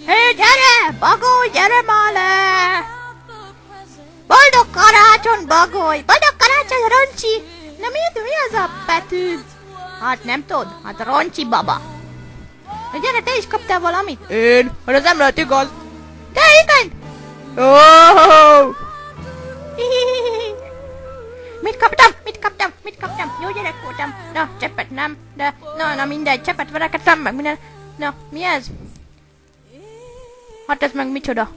Hé, gyere! Bagoly, gyere már le! Boldog karácsony, Bagoly! Boldog karácsony, Roncsi! Na mi az a betű? Hát nem tudod? Hát Roncsi baba. Na gyere, te is kaptál valamit? Én? Hát az nem lehet igaz. De igen! Oh! Mit kaptam? Jó gyerek voltam. Na, cseppet nem, de na mindegy, cseppet verekedtem meg minden. Na, mi ez? Hát ez meg micsoda?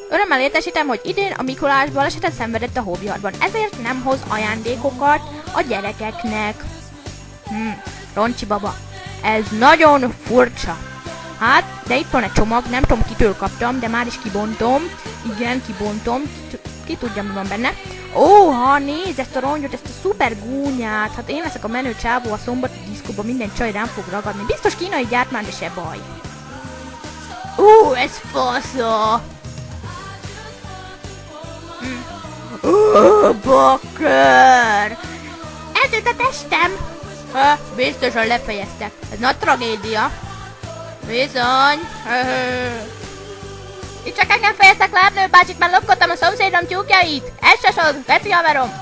Örömmel értesítem, hogy idén a Mikulás balesetet szenvedett a Hóbihadban, ezért nem hoz ajándékokat a gyerekeknek. Roncsi baba, ez nagyon furcsa. Hát, de itt van egy csomag, nem tudom kitől kaptam, de már is kibontom. Igen, kibontom, ki tudja mi van benne. Óha, nézd ezt a rongyot, ezt a szuper gúnyát. Hát én leszek a menő csávó a szombati diszkóban, minden csaj rám fog ragadni. Biztos kínai gyártmány, de se baj. Ez fasza. Bakker! Ez itt a testem! Biztosan lefejeztek. Ez nagy tragédia. Bizony. Itt csak engem fejeztek le, Ernő bácsit, már lopkodtam a szomszédom tyúkjait. Ez se sok, Geci haverom.